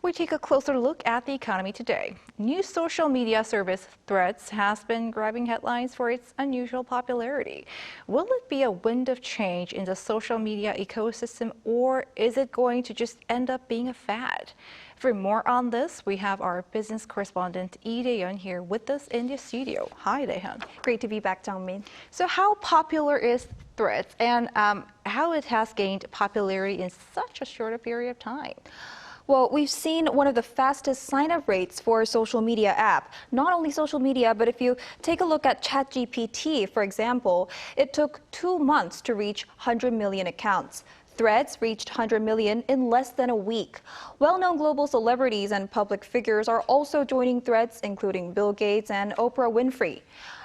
We take a closer look at the economy today. New social media service Threads has been grabbing headlines for its unusual popularity. Will it be a wind of change in the social media ecosystem, or is it going to just end up being a fad? For more on this, we have our business correspondent Lee Rae-hyun here with us in the studio. Hi, Rae-hyun. Great to be back, Jung-min. So how popular is Threads, and how it has gained popularity in such a short period of time? Well, we've seen one of the fastest sign-up rates for a social media app. Not only social media, but if you take a look at ChatGPT, for example, it took 2 months to reach 100 million accounts. Threads reached 100 million in less than a week. Well-known global celebrities and public figures are also joining Threads, including Bill Gates and Oprah Winfrey.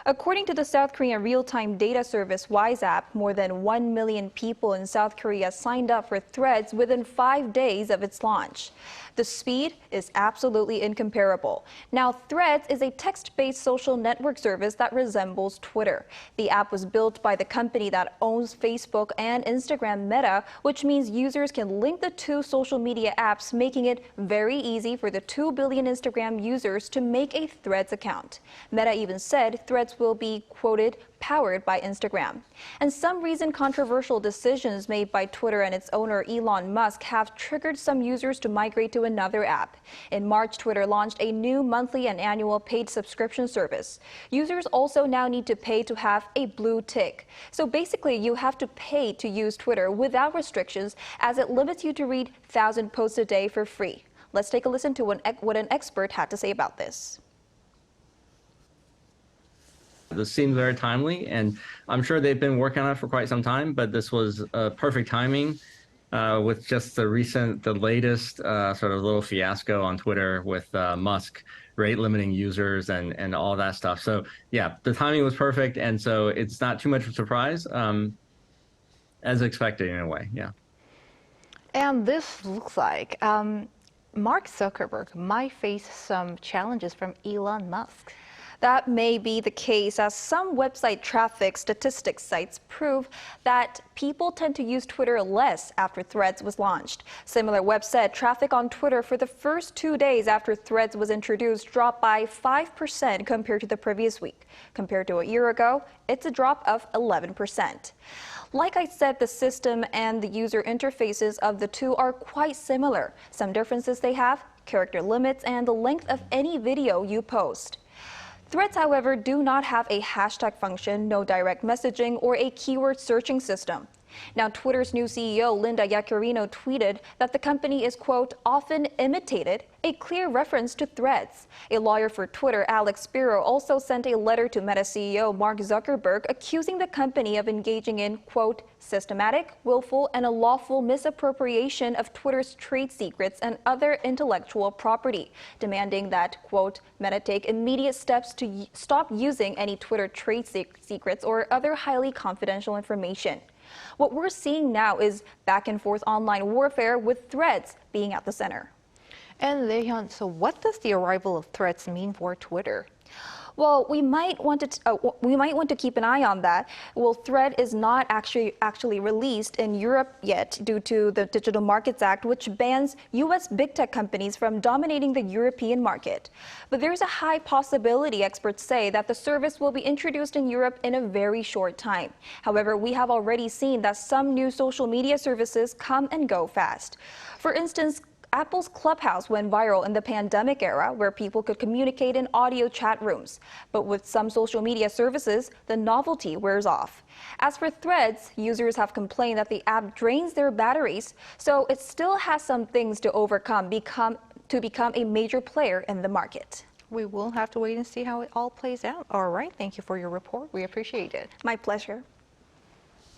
According to the South Korean real-time data service Wiseapp, more than 1 million people in South Korea signed up for Threads within 5 days of its launch. The speed is absolutely incomparable. Now, Threads is a text-based social network service that resembles Twitter. The app was built by the company that owns Facebook and Instagram Meta, which means users can link the two social media apps, making it very easy for the 2 billion Instagram users to make a Threads account. Meta even said Threads will be, quoted, powered by Instagram. And some recent controversial decisions made by Twitter and its owner Elon Musk have triggered some users to migrate to another app. In March, Twitter launched a new monthly and annual paid subscription service. Users also now need to pay to have a blue tick. So basically, you have to pay to use Twitter without restrictions, as it limits you to read 1,000 posts a day for free. Let's take a listen to what an expert had to say about this. This seems very timely, and I'm sure they've been working on it for quite some time, but this was perfect timing with just the latest sort of little fiasco on Twitter with Musk rate limiting users and all that stuff. So yeah, the timing was perfect, and so it's not too much of a surprise, as expected in a way, yeah. And this looks like Mark Zuckerberg might face some challenges from Elon Musk. That may be the case, as some website traffic statistics sites prove that people tend to use Twitter less after Threads was launched. SimilarWeb said traffic on Twitter for the first 2 days after Threads was introduced dropped by 5% compared to the previous week. Compared to a year ago, it's a drop of 11%. Like I said, the system and the user interfaces of the two are quite similar. Some differences they have: character limits and the length of any video you post. Threads, however, do not have a hashtag function, no direct messaging, or a keyword searching system. Now, Twitter's new CEO, Linda Yaccarino, tweeted that the company is, quote, often imitated, a clear reference to Threads. A lawyer for Twitter, Alex Spiro, also sent a letter to Meta CEO Mark Zuckerberg accusing the company of engaging in, quote, systematic, willful, and unlawful misappropriation of Twitter's trade secrets and other intellectual property, demanding that, quote, Meta take immediate steps to stop using any Twitter trade secrets or other highly confidential information. What we're seeing now is back and forth online warfare, with Threads being at the center. And Rae-hyun, so what does the arrival of Threads mean for Twitter? Well, we might want to keep an eye on that. Well, Thread is not actually released in Europe yet due to the Digital Markets Act, which bans U.S. big tech companies from dominating the European market. But there's a high possibility, experts say, that the service will be introduced in Europe in a very short time. However, we have already seen that some new social media services come and go fast. For instance, Apple's Clubhouse went viral in the pandemic era, where people could communicate in audio chat rooms. But with some social media services, the novelty wears off. As for Threads, users have complained that the app drains their batteries, so it still has some things to overcome to become a major player in the market. We will have to wait and see how it all plays out. All right, thank you for your report. We appreciate it. My pleasure.